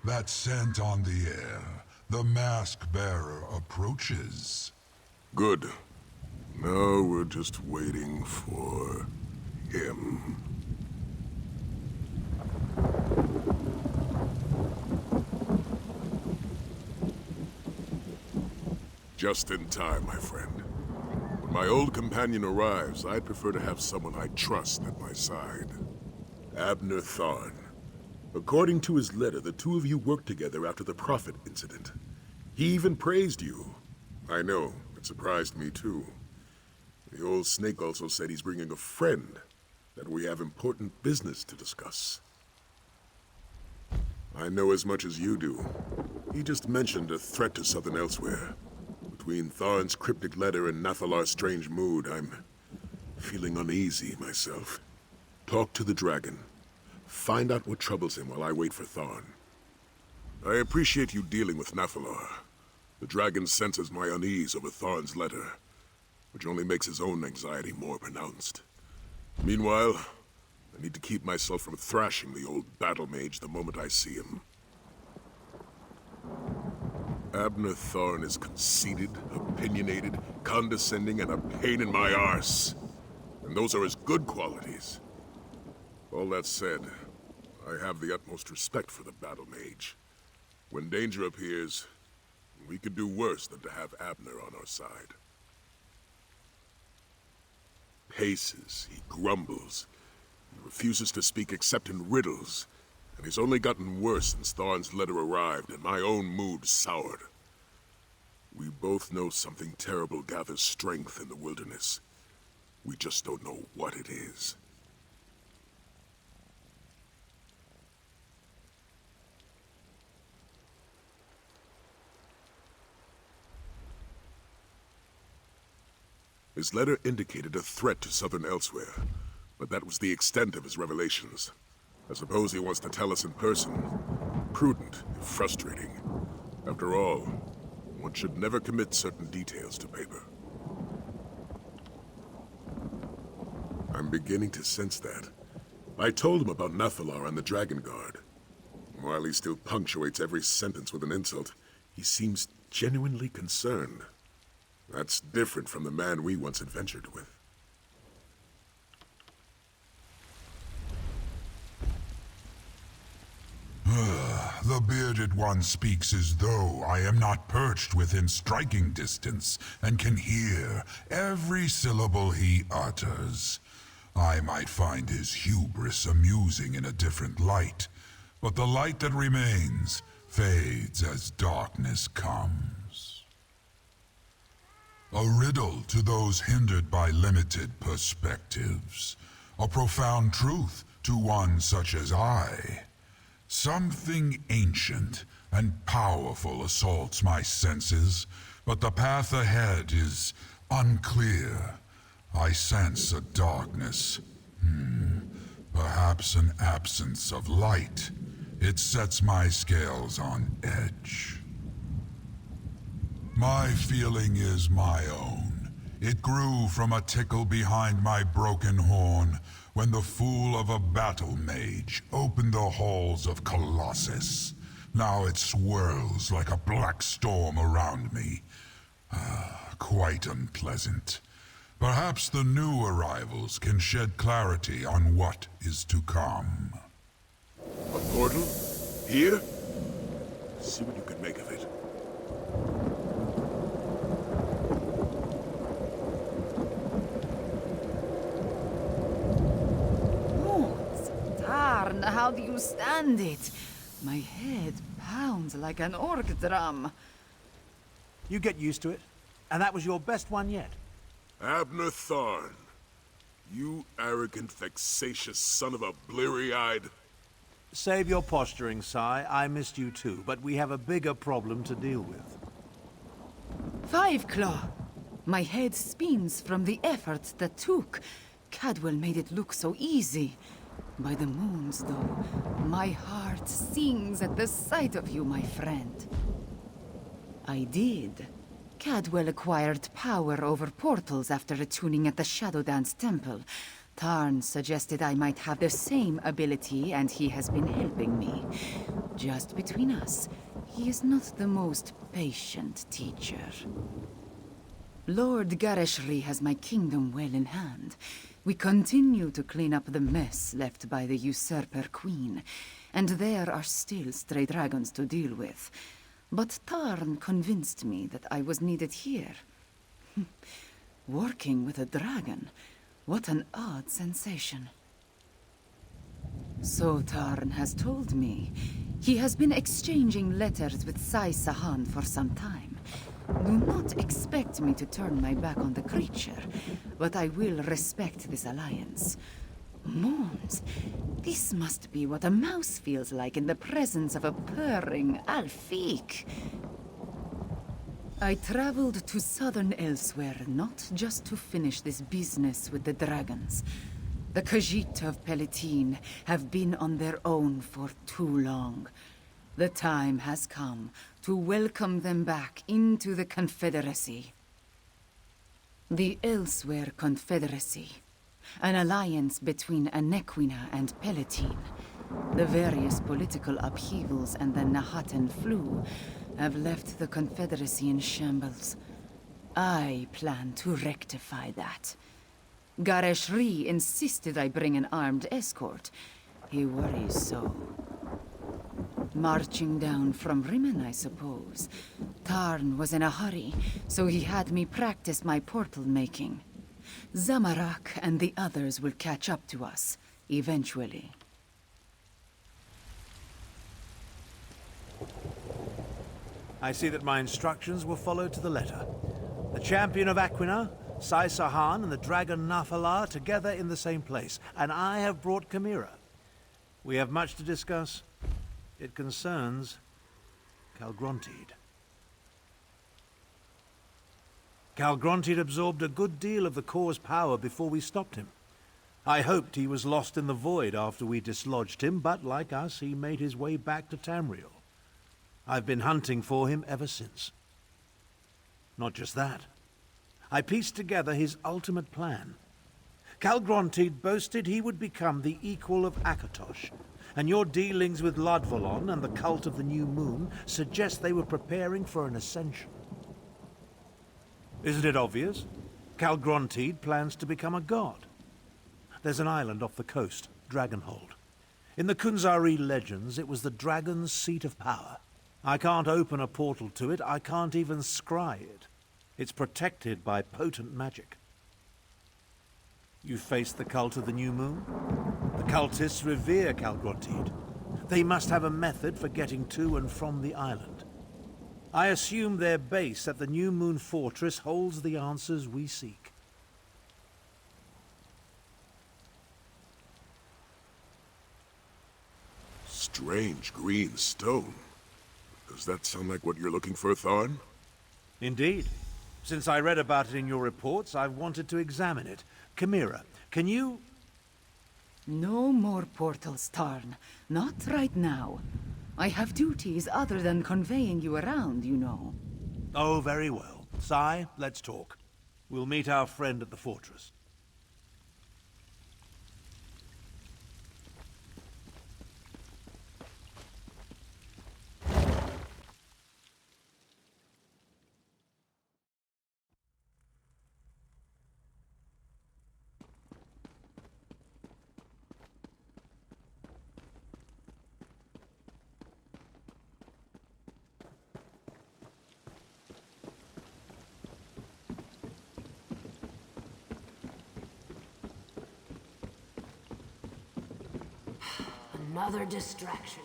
That scent on the air. The mask bearer approaches. Good. Now we're just waiting for him. Just in time, my friend. When my old companion arrives, I'd prefer to have someone I trust at my side. Abner Tharn. According to his letter, the two of you worked together after the Prophet incident. He even praised you. I know, it surprised me too. The old snake also said he's bringing a friend, that we have important business to discuss. I know as much as you do. He just mentioned a threat to southern Elsweyr. Between Tharn's cryptic letter and Nathalar's strange mood, I'm feeling uneasy myself. Talk to the dragon. Find out what troubles him while I wait for Tharn. I appreciate you dealing with Nathalar. The dragon senses my unease over Tharn's letter, which only makes his own anxiety more pronounced. Meanwhile, I need to keep myself from thrashing the old battle mage the moment I see him. Abner Tharn is conceited, opinionated, condescending, and a pain in my arse. And those are his good qualities. All that said, I have the utmost respect for the battle mage. When danger appears, we could do worse than to have Abner on our side. Paces, he grumbles. He refuses to speak except in riddles. And he's only gotten worse since Tharn's letter arrived and my own mood soured. We both know something terrible gathers strength in the wilderness. We just don't know what it is. His letter indicated a threat to southern Elsweyr, but that was the extent of his revelations. I suppose he wants to tell us in person. Prudent, if frustrating. After all, one should never commit certain details to paper. I'm beginning to sense that. I told him about Nathalar and the Dragon Guard. While he still punctuates every sentence with an insult, he seems genuinely concerned. That's different from the man we once adventured with. The bearded one speaks as though I am not perched within striking distance and can hear every syllable he utters. I might find his hubris amusing in a different light, but the light that remains fades as darkness comes. A riddle to those hindered by limited perspectives. A profound truth to one such as I. Something ancient and powerful assaults my senses, but the path ahead is unclear. I sense a darkness. Perhaps an absence of light. It sets my scales on edge. My feeling is my own. It grew from a tickle behind my broken horn when the fool of a battle mage opened the halls of Colossus. Now it swirls like a black storm around me. Quite unpleasant. Perhaps the new arrivals can shed clarity on what is to come. A portal? Here? See what you can make of it. How do you stand it? My head pounds like an orc drum. You get used to it. And that was your best one yet. Abner Tharn. You arrogant, vexatious son of a bleary-eyed... Save your posturing, Sai. I missed you too, but we have a bigger problem to deal with. Five Claw. My head spins from the efforts that took. Cadwell made it look so easy. By the moons, though, my heart sings at the sight of you, my friend. I did. Cadwell acquired power over portals after attuning at the Shadow Dance Temple. Tarn suggested I might have the same ability, and he has been helping me. Just between us, he is not the most patient teacher. Lord Gareshri has my kingdom well in hand. We continue to clean up the mess left by the usurper queen, and there are still stray dragons to deal with. But Tarn convinced me that I was needed here. Working with a dragon, what an odd sensation. So Tarn has told me. He has been exchanging letters with Sai Sahan for some time. Do not expect me to turn my back on the creature, but I will respect this alliance. Moons, this must be what a mouse feels like in the presence of a purring Alfiq. I traveled to southern Elsweyr not just to finish this business with the dragons. The Khajiit of Palatine have been on their own for too long. The time has come to welcome them back into the Confederacy. The Elsweyr Confederacy, an alliance between Anequina and Palatine. The various political upheavals and the Nahatan flu have left the Confederacy in shambles. I plan to rectify that. Gareshri insisted I bring an armed escort. He worries so. Marching down from Rimmon, I suppose. Tarn was in a hurry, so he had me practice my portal making. Zamarak and the others will catch up to us, eventually. I see that my instructions were followed to the letter. The champion of Aquina, Sai Sahan, and the dragon Nafalar together in the same place, and I have brought Chimera. We have much to discuss. It concerns Calgrontide. Calgrontide absorbed a good deal of the Core's power before we stopped him. I hoped he was lost in the void after we dislodged him, but like us, he made his way back to Tamriel. I've been hunting for him ever since. Not just that. I pieced together his ultimate plan. Calgrontide boasted he would become the equal of Akatosh, and your dealings with Ladvolon and the cult of the New Moon suggest they were preparing for an ascension. Isn't it obvious? Calgrontide plans to become a god. There's an island off the coast, Dragonhold. In the Kunzari legends, it was the dragon's seat of power. I can't open a portal to it, I can't even scry it. It's protected by potent magic. You faced the cult of the New Moon? The cultists revere Calgrontide. They must have a method for getting to and from the island. I assume their base at the New Moon Fortress holds the answers we seek. Strange green stone. Does that sound like what you're looking for, Tharn? Indeed. Since I read about it in your reports, I've wanted to examine it. Chimera, can you... No more portals, Tarn. Not right now. I have duties other than conveying you around, you know. Oh, very well. Sai, let's talk. We'll meet our friend at the fortress. Another distraction.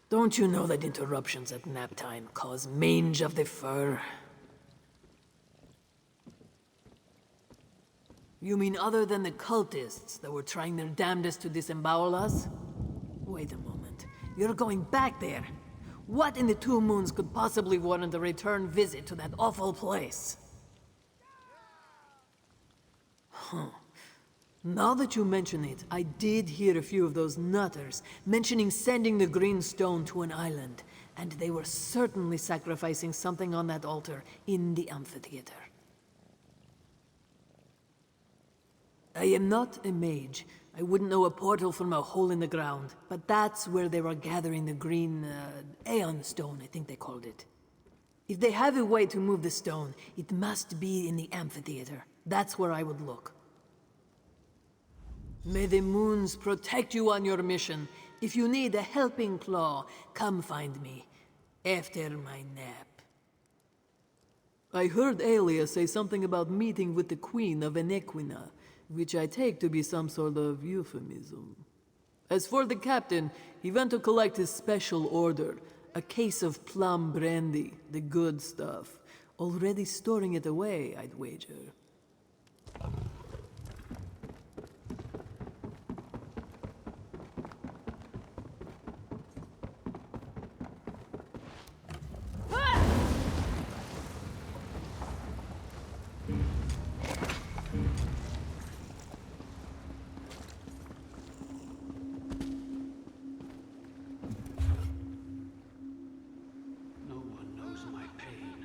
Don't you know that interruptions at nap time cause mange of the fur? You mean other than the cultists that were trying their damnedest to disembowel us? Wait a moment. You're going back there? What in the Two Moons could possibly warrant a return visit to that awful place? Huh. Now that you mention it, I did hear a few of those nutters mentioning sending the green stone to an island. and they were certainly sacrificing something on that altar in the amphitheater. I am not a mage. I wouldn't know a portal from a hole in the ground, but that's where they were gathering the green, Aeon stone, I think they called it. If they have a way to move the stone, it must be in the amphitheater. That's where I would look. May the moons protect you on your mission. If you need a helping claw, come find me after my nap. I heard Aelia say something about meeting with the Queen of Enequina, which I take to be some sort of euphemism. As for the captain, he went to collect his special order, a case of plum brandy, the good stuff. Already storing it away, I'd wager. No one knows my pain.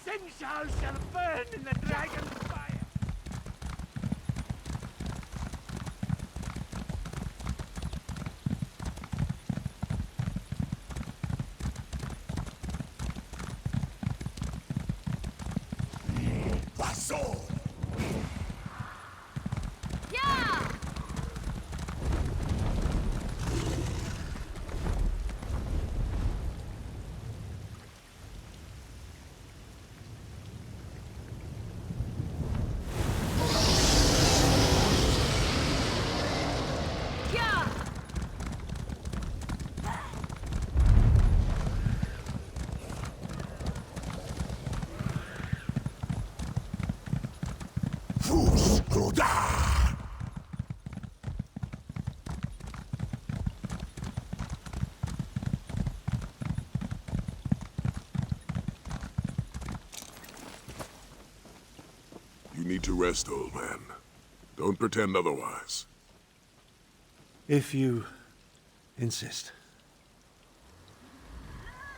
Sinshao shall burn in the dragon's fire! You need to rest, old man. Don't pretend otherwise. If you insist.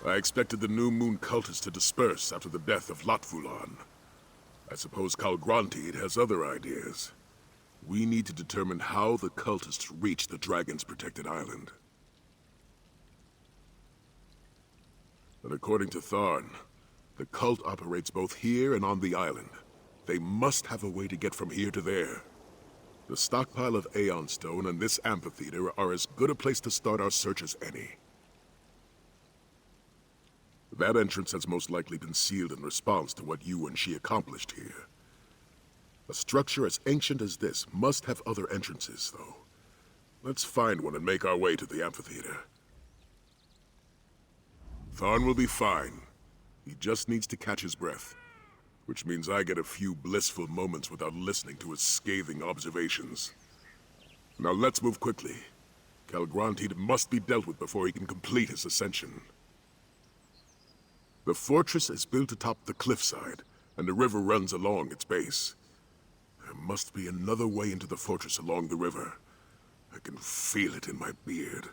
I expected the New Moon cultists to disperse after the death of Latvulan. I suppose Calgrantid has other ideas. We need to determine how the cultists reach the dragon's protected island. But according to Tharn, the cult operates both here and on the island. They must have a way to get from here to there. The stockpile of Aeon stone and this amphitheater are as good a place to start our search as any. That entrance has most likely been sealed in response to what you and she accomplished here. A structure as ancient as this must have other entrances, though. Let's find one and make our way to the amphitheater. Tharn will be fine. He just needs to catch his breath. Which means I get a few blissful moments without listening to his scathing observations. Now let's move quickly. Calgrantid must be dealt with before he can complete his ascension. The fortress is built atop the cliffside, and the river runs along its base. There must be another way into the fortress along the river. I can feel it in my beard.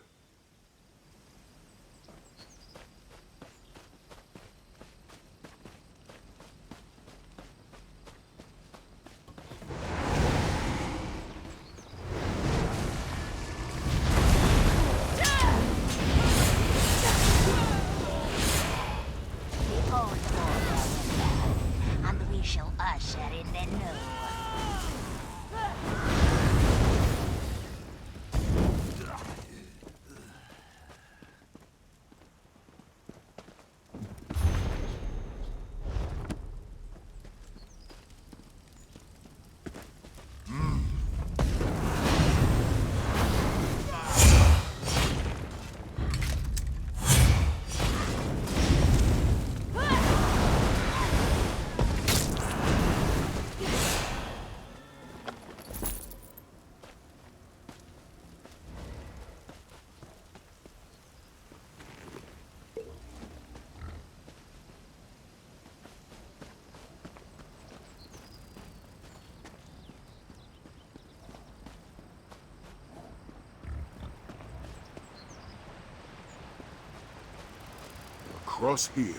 Across here,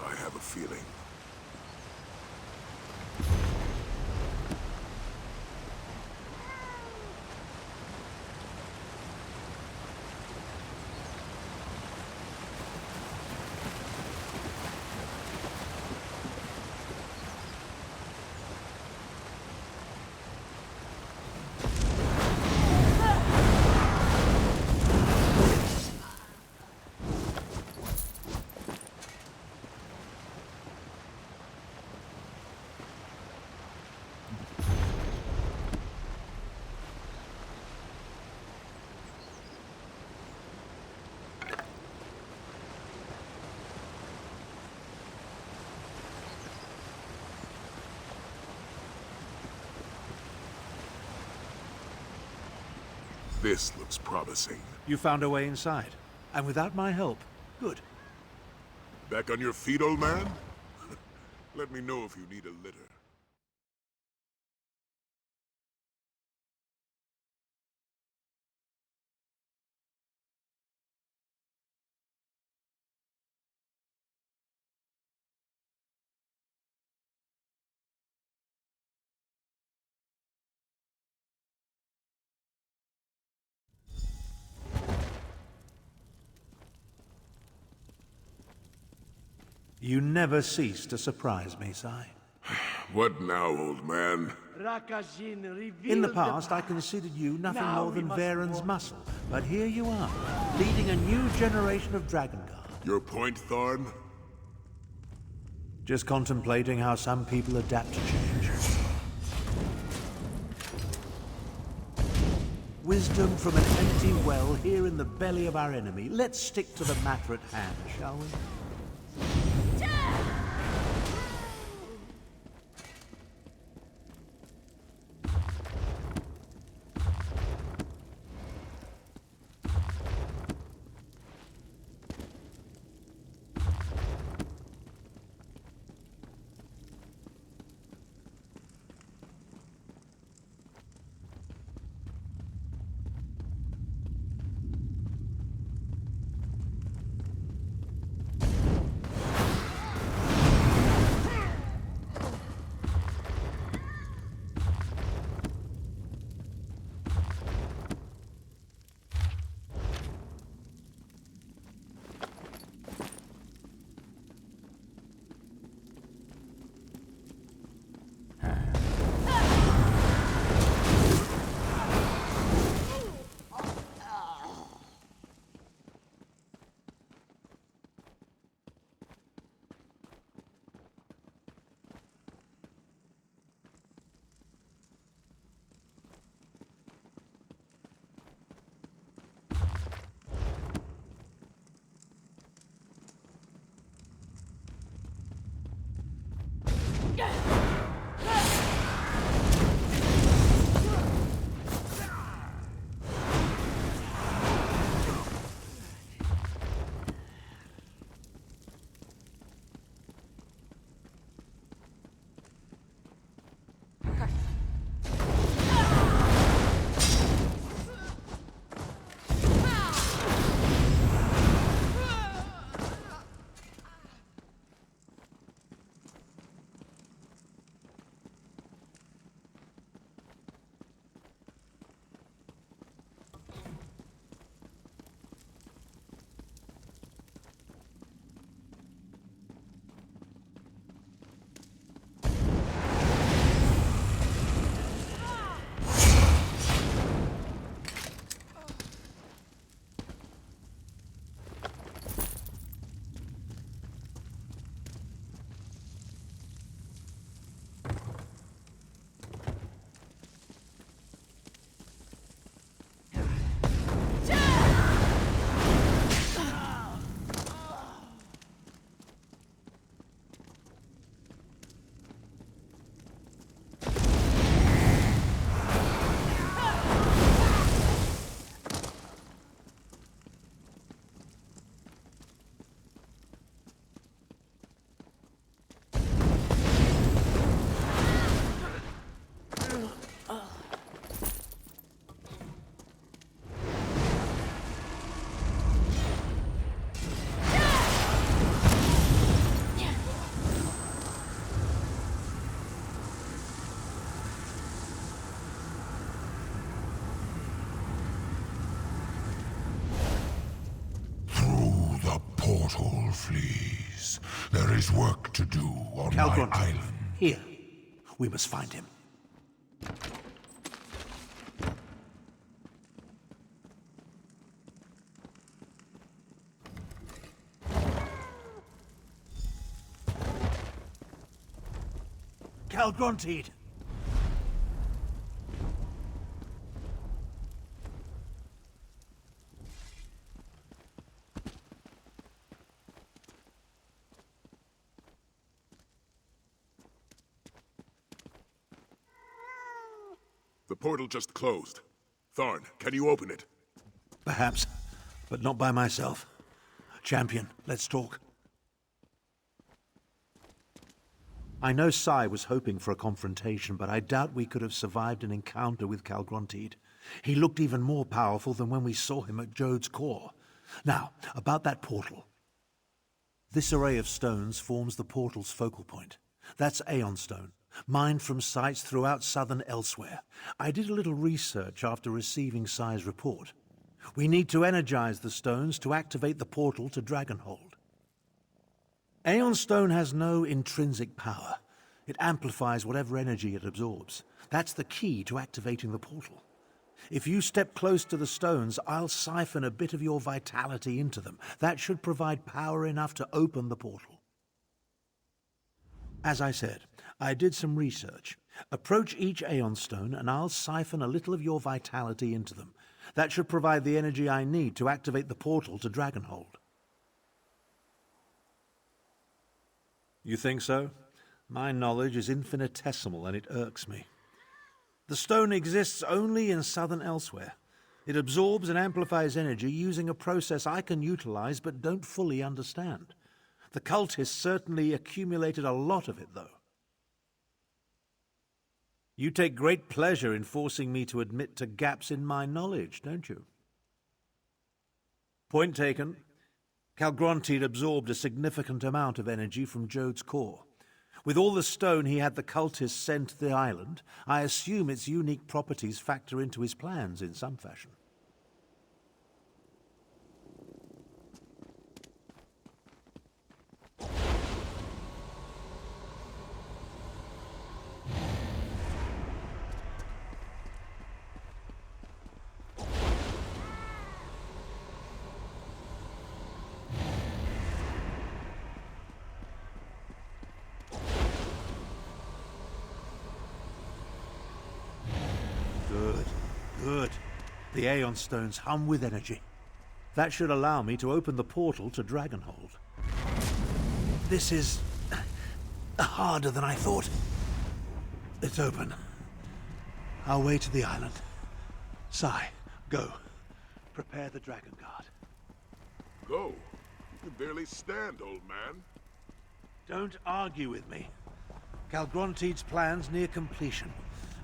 I have a feeling. This looks promising. You found a way inside, and without my help. Good. Back on your feet, old man? Let me know if you need a litter. You never cease to surprise me, Sai. What now, old man? In the past, I considered you nothing more than Varen's muscle. But here you are, leading a new generation of Dragon Guard. Your point, Tharn? Just contemplating how some people adapt to change. Wisdom from an empty well here in the belly of our enemy. Let's stick to the matter at hand, shall we? portal flees. There is work to do on my Calgronti, island. here. We must find him. Calgronti! The portal just closed. Tharn, can you open it? Perhaps, but not by myself. Champion, let's talk. I know Sai was hoping for a confrontation, but I doubt we could have survived an encounter with Calgronti. He looked even more powerful than when we saw him at Jode's core. Now, about that portal. This array of stones forms the portal's focal point. That's Aeon stone, mined from sites throughout southern Elsweyr. I did a little research after receiving Sai's report. We need to energize the stones to activate the portal to Dragonhold. Aeon stone has no intrinsic power. It amplifies whatever energy it absorbs. That's the key to activating the portal. If you step close to the stones, I'll siphon a bit of your vitality into them. That should provide power enough to open the portal. As I said, I did some research. Approach each Aeon stone and I'll siphon a little of your vitality into them. That should provide the energy I need to activate the portal to Dragonhold. You think so? My knowledge is infinitesimal and it irks me. The stone exists only in southern Elsweyr. It absorbs and amplifies energy using a process I can utilize but don't fully understand. The cultists certainly accumulated a lot of it, though. You take great pleasure in forcing me to admit to gaps in my knowledge, don't you? Point taken. Calgronti absorbed a significant amount of energy from Jode's core. With all the stone he had the cultists send to the island, I assume its unique properties factor into his plans in some fashion. Good. The Aeon stones hum with energy. That should allow me to open the portal to Dragonhold. This is harder than I thought. It's open. Our way to the island. Sai, go. Prepare the Dragon Guard. Go? You can barely stand, old man. Don't argue with me. Calgronti's plan's near completion,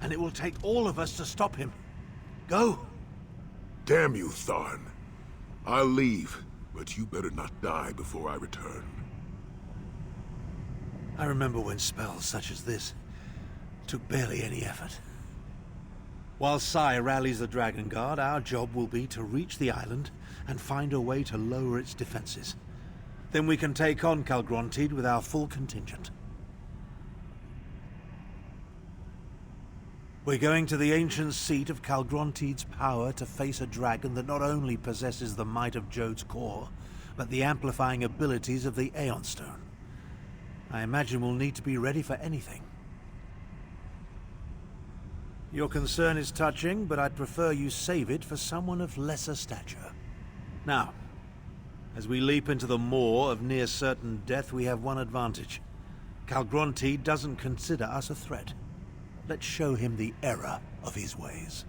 and it will take all of us to stop him. Go! Damn you, Tharn. I'll leave, but you better not die before I return. I remember when spells such as this took barely any effort. While Sai rallies the Dragon Guard, our job will be to reach the island and find a way to lower its defenses. Then we can take on Calgronti with our full contingent. We're going to the ancient seat of Calgronti's power to face a dragon that not only possesses the might of Jode's core, but the amplifying abilities of the Aeon Stone. I imagine we'll need to be ready for anything. Your concern is touching, but I'd prefer you save it for someone of lesser stature. Now, as we leap into the maw of near-certain death, we have one advantage. Calgronti doesn't consider us a threat. Let's show him the error of his ways.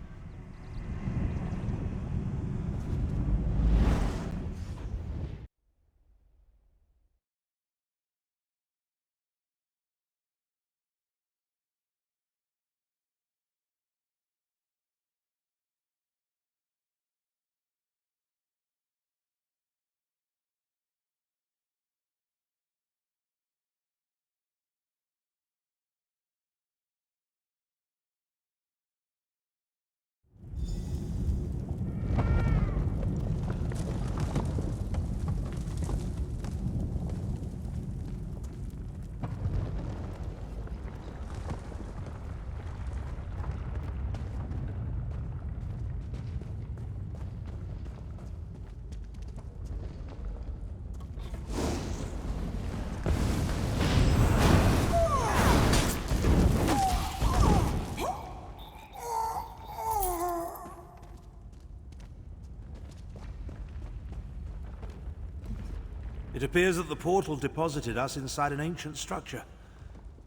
It appears that the portal deposited us inside an ancient structure.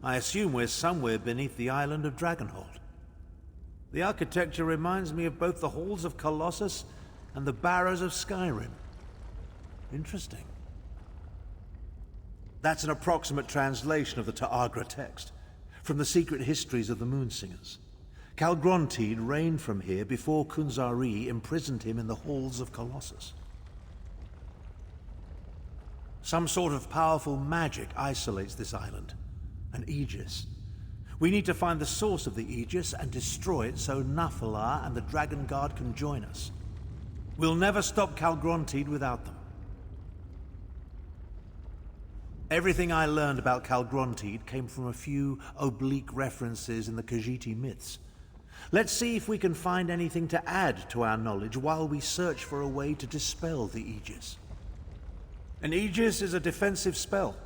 I assume we're somewhere beneath the island of Dragonhold. The architecture reminds me of both the halls of Colossus and the barrows of Skyrim. Interesting. That's an approximate translation of the Ta'agra text, from the secret histories of the Moonsingers. Calgrontiid reigned from here before Kunzari imprisoned him in the halls of Colossus. Some sort of powerful magic isolates this island, an Aegis. We need to find the source of the Aegis and destroy it so Nathalar and the Dragon Guard can join us. We'll never stop Calgrontiid without them. Everything I learned about Calgrontiid came from a few oblique references in the Khajiit myths. Let's see if we can find anything to add to our knowledge while we search for a way to dispel the Aegis. An Aegis is a defensive spell.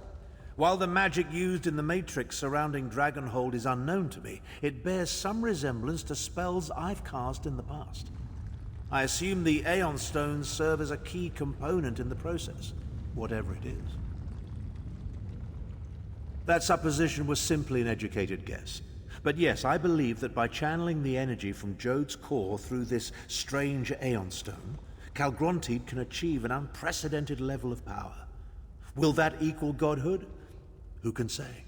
While the magic used in the Matrix surrounding Dragonhold is unknown to me, it bears some resemblance to spells I've cast in the past. I assume the Aeon stones serve as a key component in the process, whatever it is. That supposition was simply an educated guess. But yes, I believe that by channeling the energy from Jode's core through this strange Aeon stone, Calgrontiid can achieve an unprecedented level of power. Will that equal godhood? Who can say?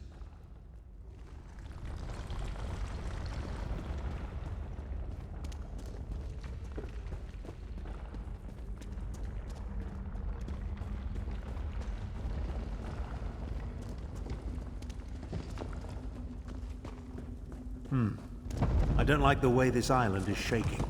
I don't like the way this island is shaking.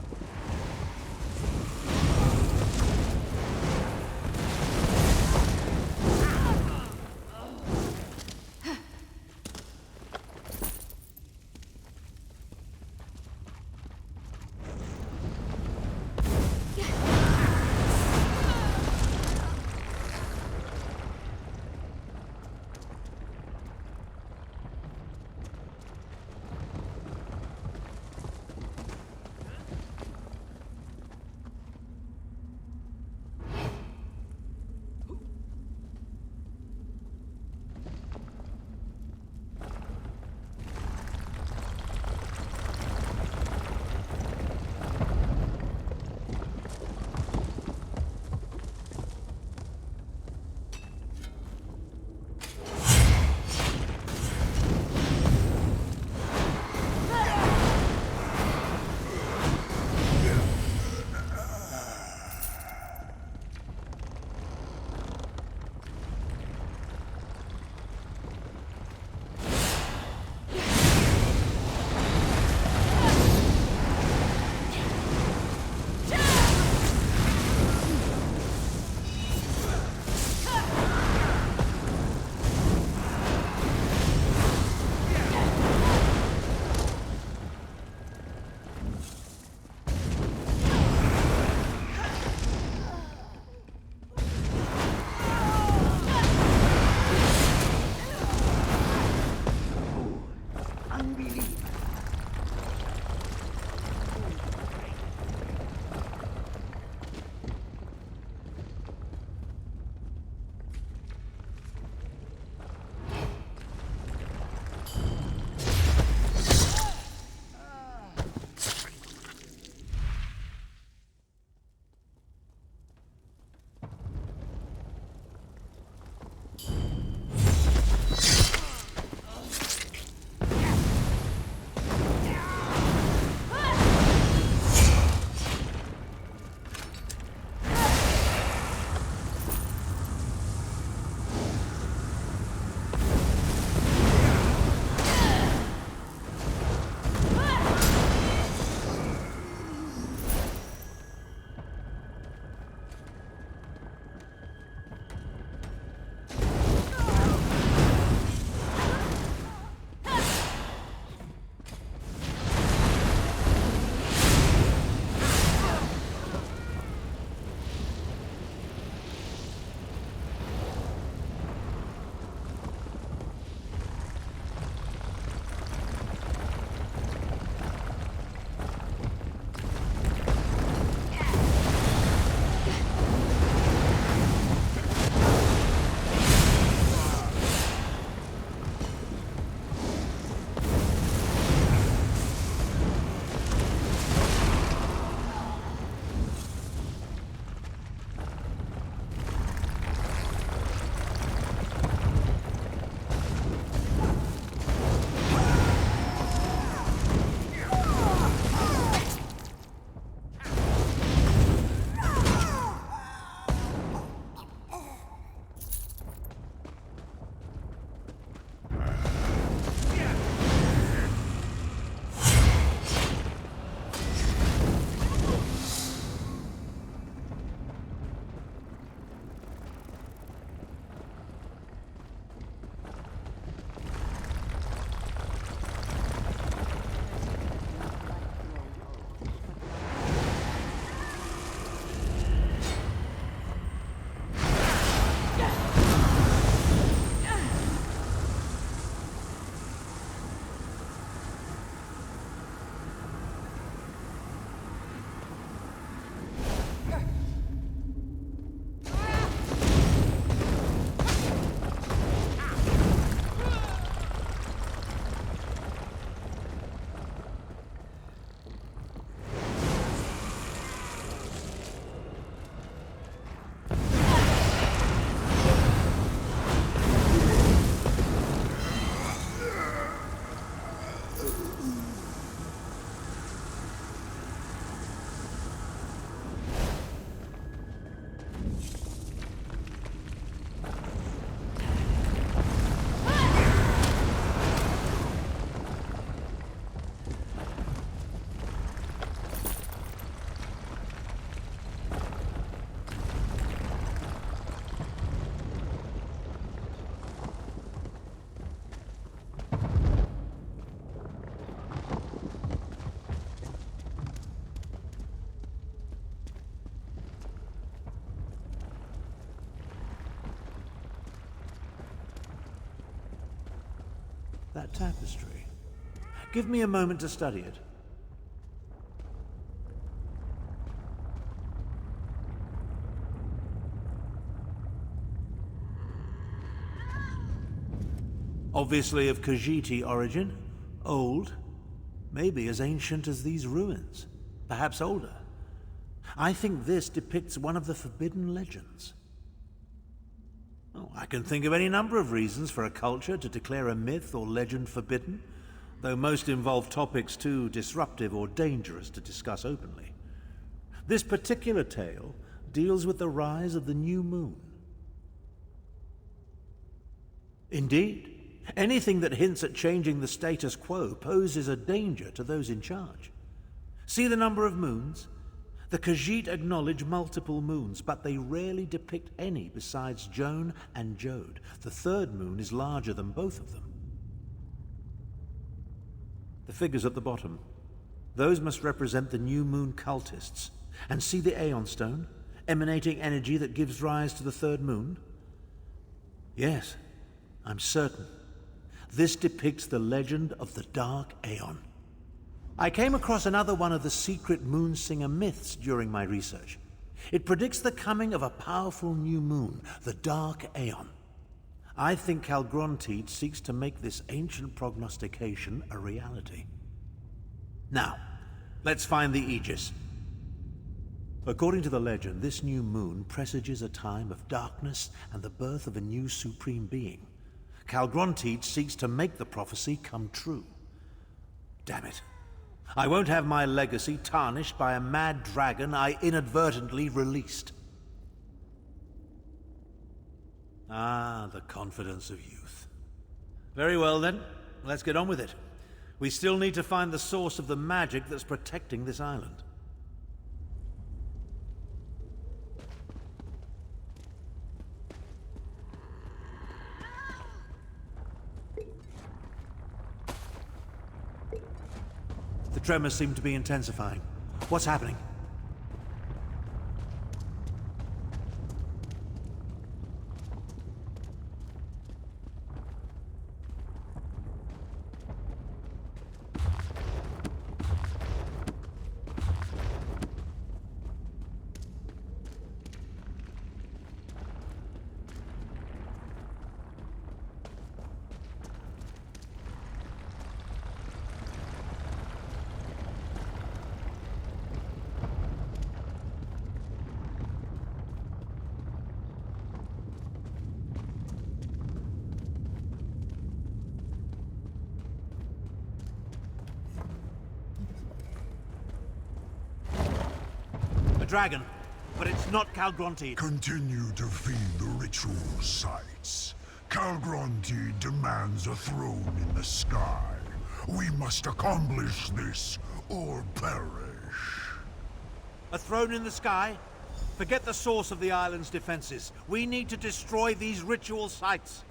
that tapestry. Give me a moment to study it. Obviously of Khajiiti origin, old, maybe as ancient as these ruins, perhaps older. I think this depicts one of the forbidden legends. Oh, I can think of any number of reasons for a culture to declare a myth or legend forbidden, though most involve topics too disruptive or dangerous to discuss openly. This particular tale deals with the rise of the new moon. Indeed, anything that hints at changing the status quo poses a danger to those in charge. See the number of moons? The Khajiit acknowledge multiple moons, but they rarely depict any besides Joan and Jode. The third moon is larger than both of them. The figures at the bottom. Those must represent the new moon cultists. And see the Aeon stone, emanating energy that gives rise to the third moon? Yes, I'm certain. This depicts the legend of the Dark Aeon. I came across another one of the secret Moonsinger myths during my research. It predicts the coming of a powerful new moon, the Dark Aeon. I think Calgrontiid seeks to make this ancient prognostication a reality. Now, let's find the Aegis. According to the legend, this new moon presages a time of darkness and the birth of a new supreme being. Calgrontiid seeks to make the prophecy come true. Damn it. I won't have my legacy tarnished by a mad dragon I inadvertently released. Ah, the confidence of youth. Very well then, let's get on with it. We still need to find the source of the magic that's protecting this island. The tremors seem to be intensifying. What's happening? Dragon, but it's not Calgrontiid. Continue to feed the ritual sites. Calgrontiid demands a throne in the sky. We must accomplish this or perish. A throne in the sky? Forget the source of the island's defenses. We need to destroy these ritual sites.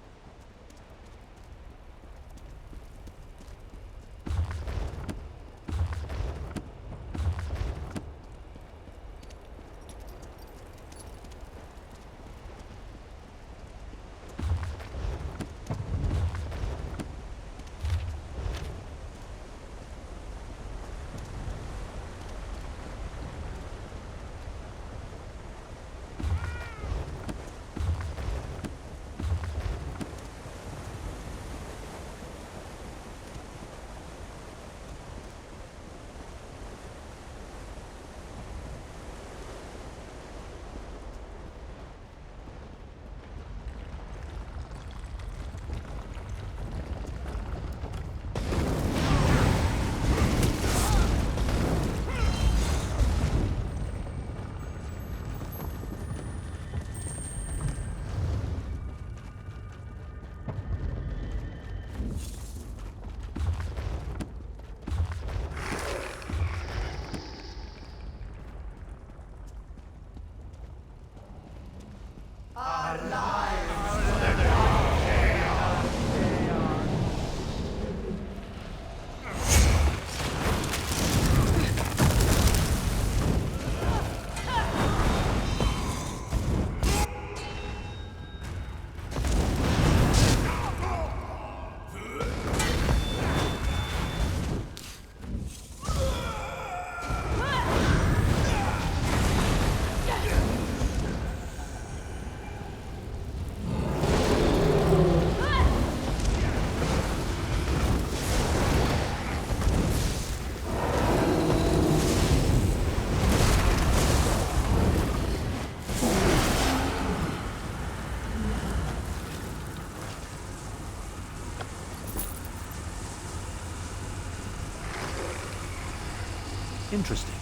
Interesting.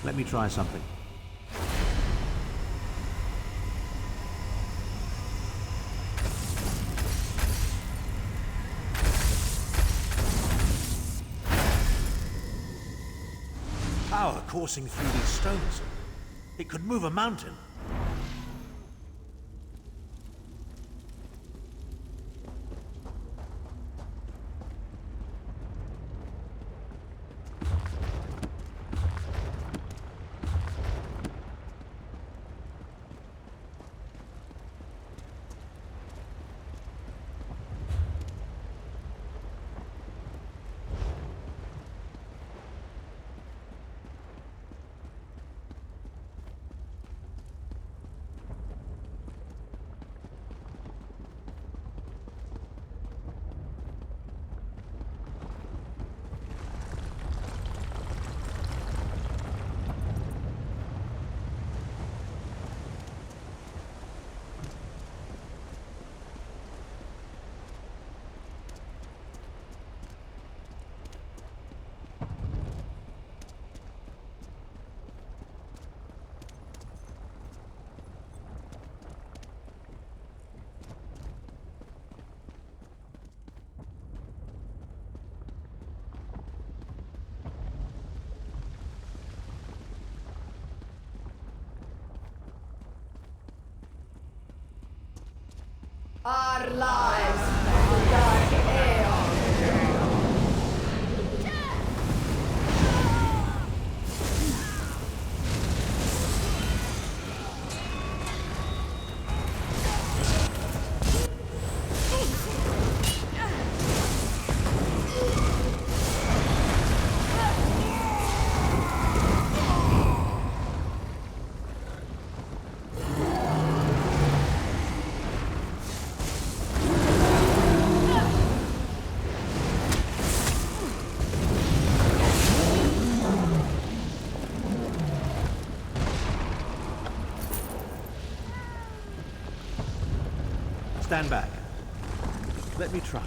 Let me try something. Power coursing through these stones. It could move a mountain. Our lives are dark Aeon. Stand back. Let me try.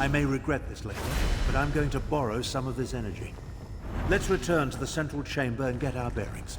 I may regret this later, but I'm going to borrow some of this energy. Let's return to the central chamber and get our bearings.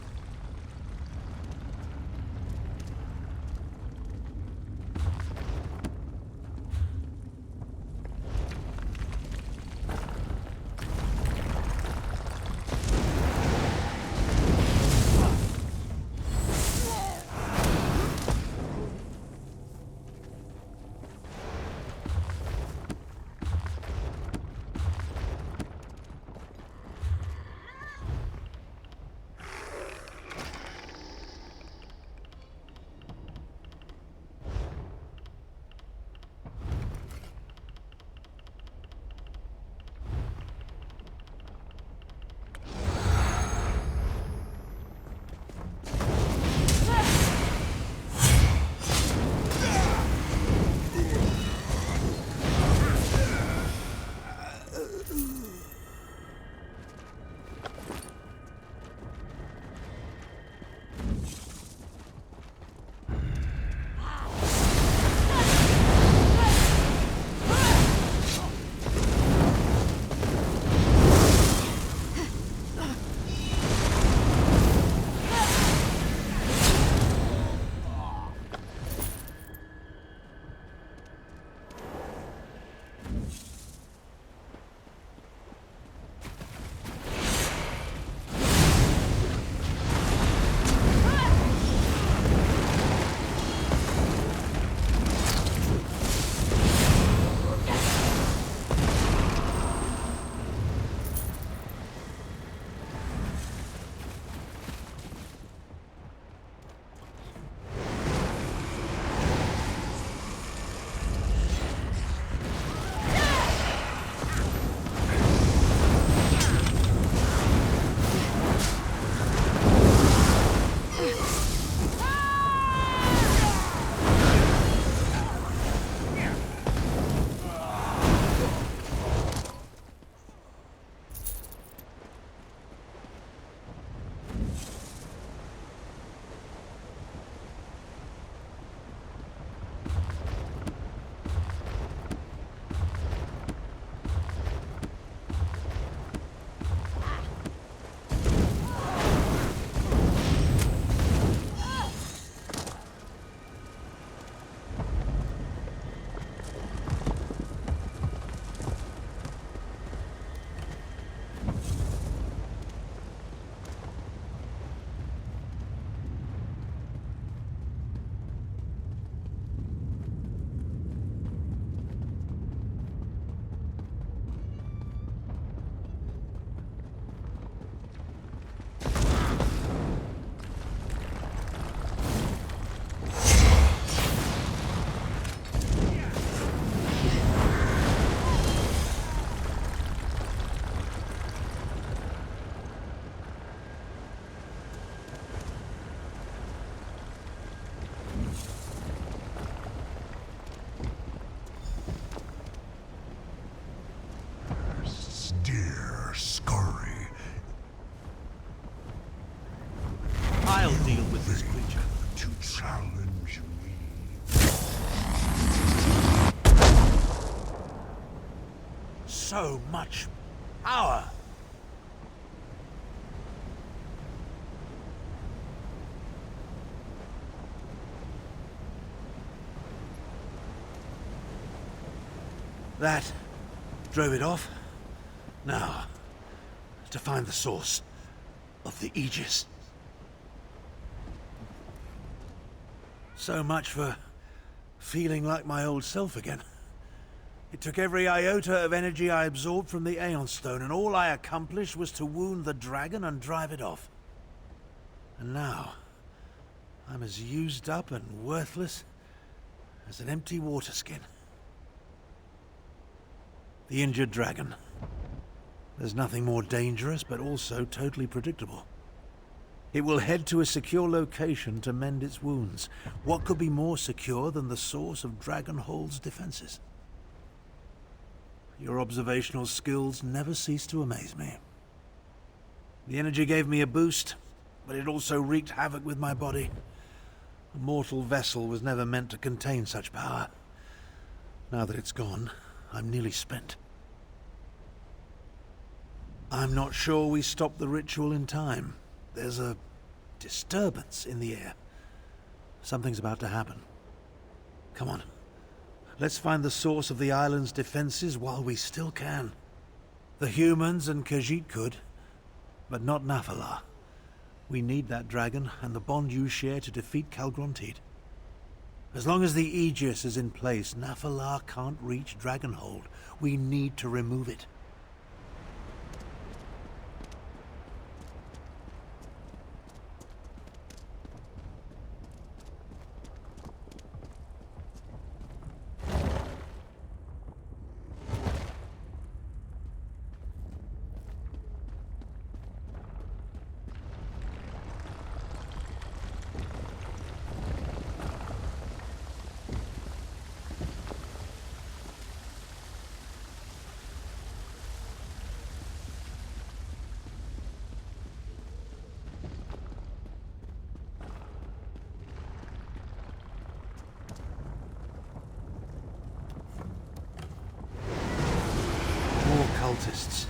so much power. That drove it off. Now, to find the source of the Aegis. So much for feeling like my old self again. It took every iota of energy I absorbed from the Aeon Stone, and all I accomplished was to wound the dragon and drive it off. And now, I'm as used up and worthless as an empty water skin. The injured dragon. There's nothing more dangerous, but also totally predictable. It will head to a secure location to mend its wounds. What could be more secure than the source of Dragonhold's defenses? Your observational skills never cease to amaze me. The energy gave me a boost, but it also wreaked havoc with my body. A mortal vessel was never meant to contain such power. Now that it's gone, I'm nearly spent. I'm not sure we stopped the ritual in time. There's a disturbance in the air. Something's about to happen. Come on. Let's find the source of the island's defenses while we still can. The humans and Khajiit could, but not Nathalar. We need that dragon and the bond you share to defeat Calgronteed. As long as the Aegis is in place, Nathalar can't reach Dragonhold. We need to remove it. Cultists.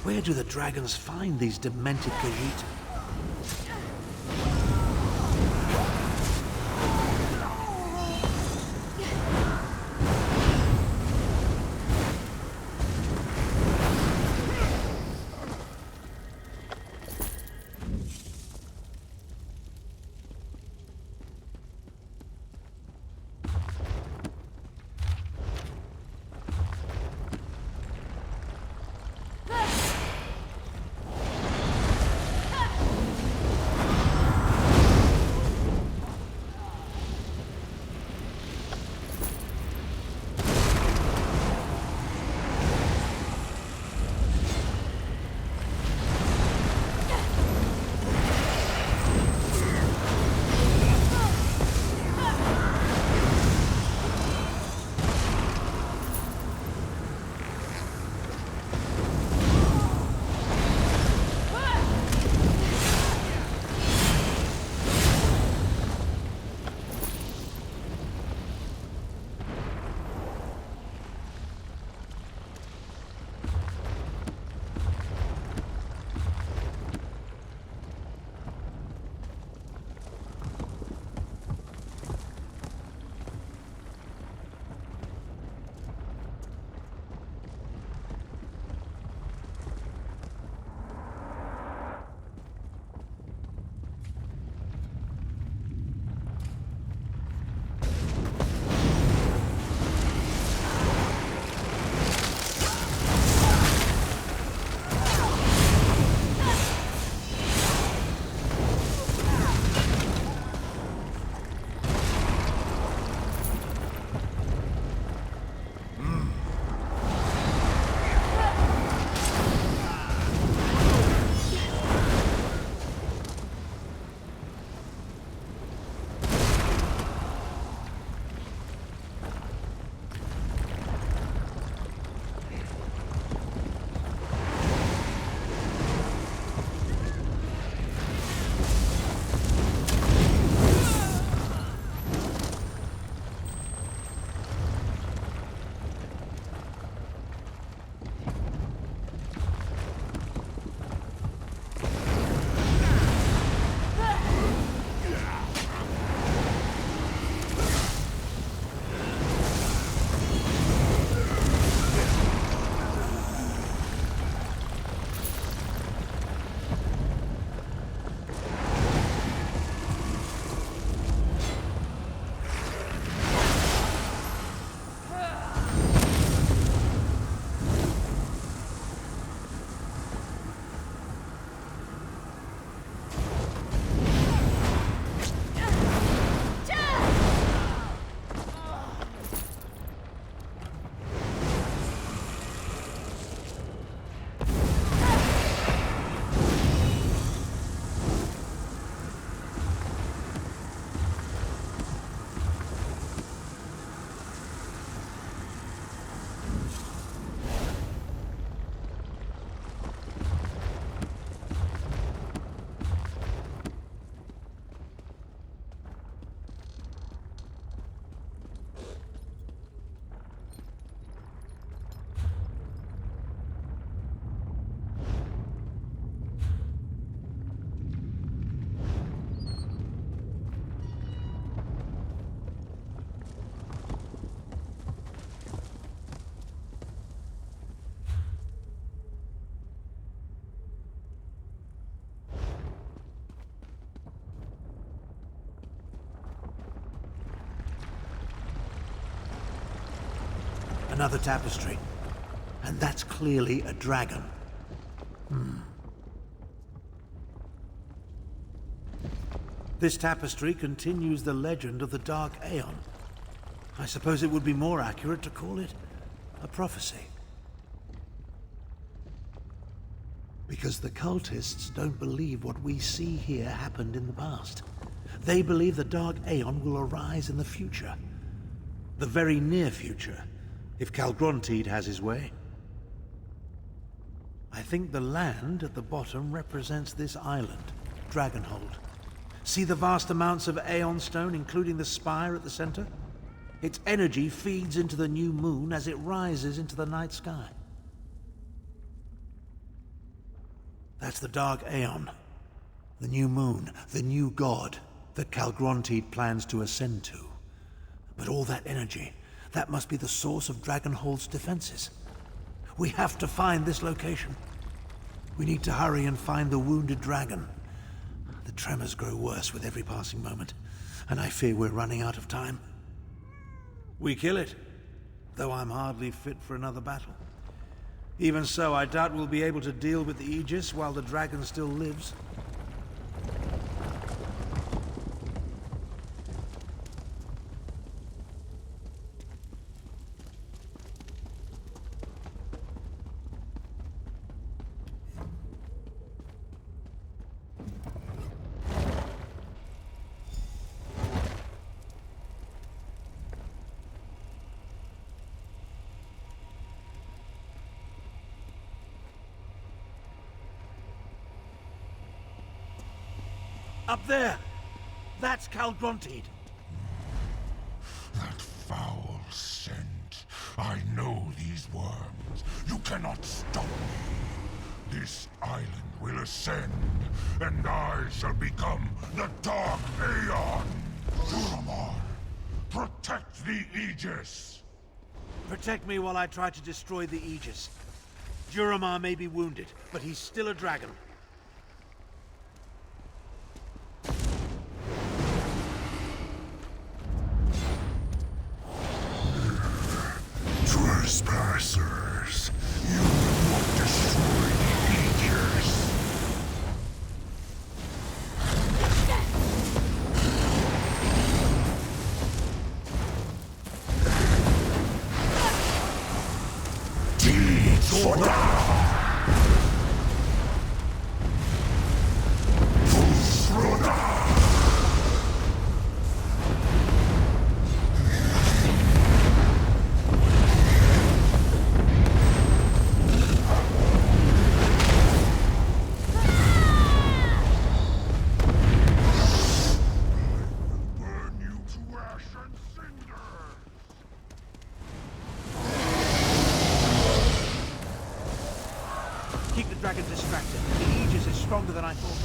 Where do the dragons find these demented Khajiit? Another tapestry. And that's clearly a dragon. This tapestry continues the legend of the Dark Aeon. I suppose it would be more accurate to call it a prophecy. Because the cultists don't believe what we see here happened in the past. They believe the Dark Aeon will arise in the future. The very near future, if Calgrontiid has his way. I think the land at the bottom represents this island, Dragonhold. See the vast amounts of Aeon stone, including the spire at the center? Its energy feeds into the new moon as it rises into the night sky. That's the Dark Aeon. The new moon, the new god that Calgrontiid plans to ascend to. But all that energy, that must be the source of Dragonhold's defenses. We have to find this location. We need to hurry and find the wounded dragon. The tremors grow worse with every passing moment, and I fear we're running out of time. We kill it, though I'm hardly fit for another battle. Even so, I doubt we'll be able to deal with the Aegis while the dragon still lives. Up there! That's Calgrontiid. That foul scent. I know these worms. You cannot stop me. This island will ascend, and I shall become the Dark Aeon. Duramar, protect the Aegis. Protect me while I try to destroy the Aegis. Duramar may be wounded, but he's still a dragon. Trespassers, you will not destroy the Aegis. Deeds for Keep the dragon distracted. The Aegis is stronger than I thought.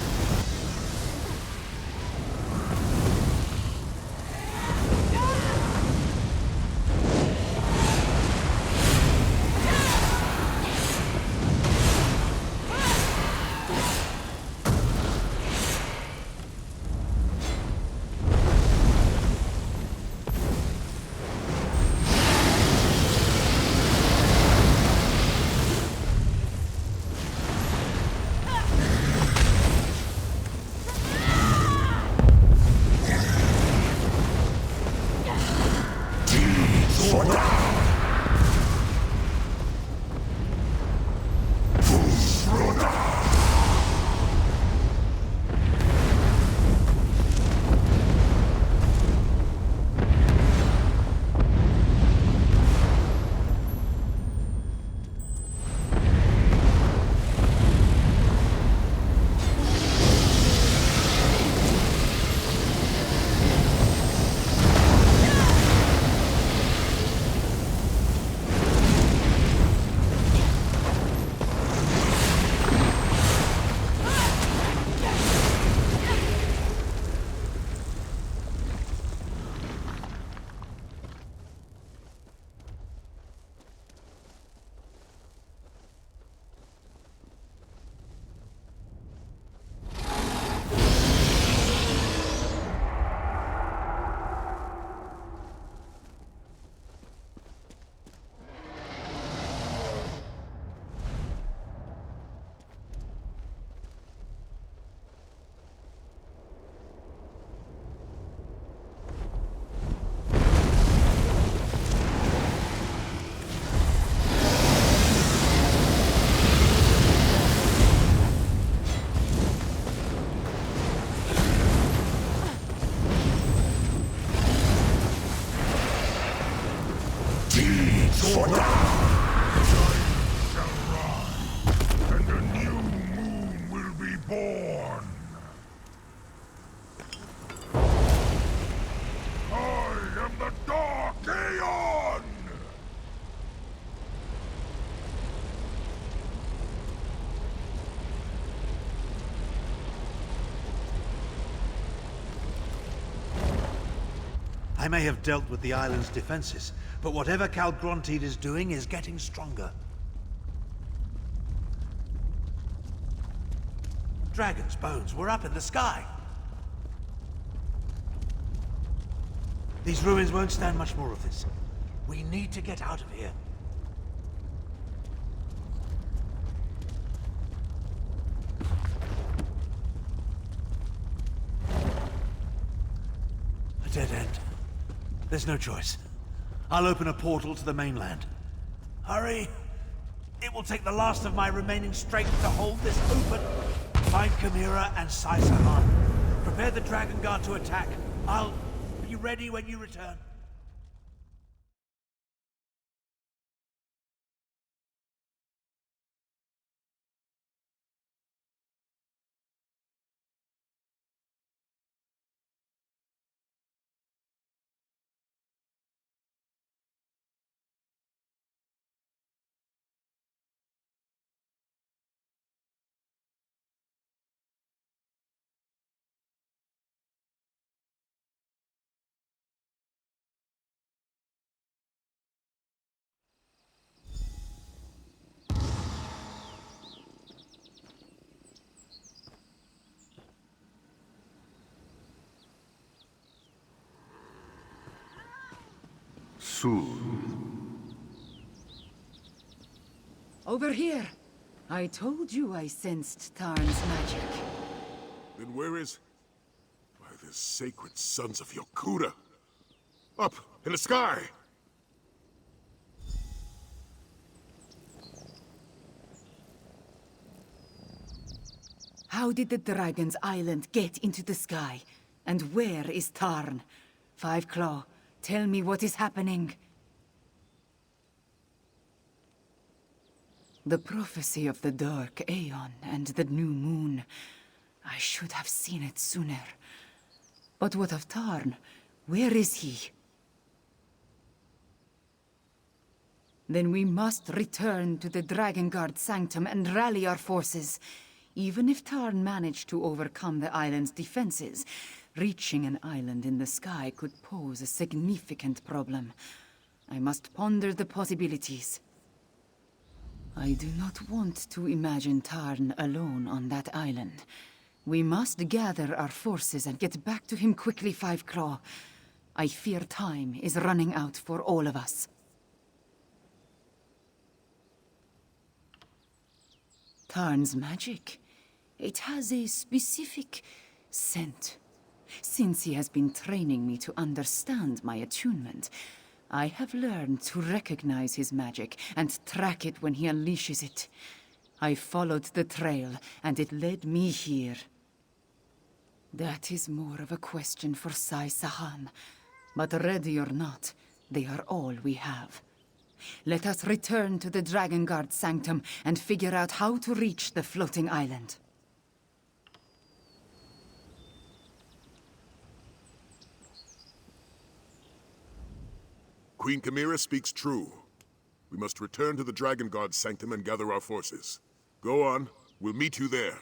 I may have dealt with the island's defenses, but whatever Calgrontied is doing is getting stronger. Dragon's bones were up in the sky. These ruins won't stand much more of this. We need to get out of here. A dead end. There's no choice. I'll open a portal to the mainland. Hurry! It will take the last of my remaining strength to hold this open. Find Chimera and Sai Sahan. Prepare the Dragon Guard to attack. I'll be ready when you return. Over here. I told you I sensed Tarn's magic. Then where is... By the sacred sons of Yokuda! Up, in the sky! How did the Dragon's Island get into the sky? And where is Tarn? Five Claw, tell me what is happening. The prophecy of the dark Aeon and the new moon. I should have seen it sooner. But what of Tarn? Where is he? Then we must return to the Dragon Guard Sanctum and rally our forces. Even if Tarn managed to overcome the island's defenses, reaching an island in the sky could pose a significant problem. I must ponder the possibilities. I do not want to imagine Tarn alone on that island. We must gather our forces and get back to him quickly, Five Claw. I fear time is running out for all of us. Tarn's magic. It has a specific scent. Since he has been training me to understand my attunement, I have learned to recognize his magic and track it when he unleashes it. I followed the trail, and it led me here. That is more of a question for Sai Sahan. But ready or not, they are all we have. Let us return to the Dragon Guard Sanctum and figure out how to reach the floating island. Queen Chimera speaks true. We must return to the Dragon Guard Sanctum and gather our forces. Go on. We'll meet you there.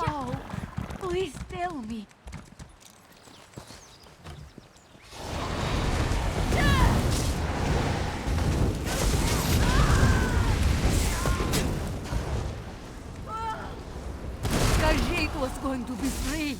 Oh, please tell me. Khajiit was going to be free.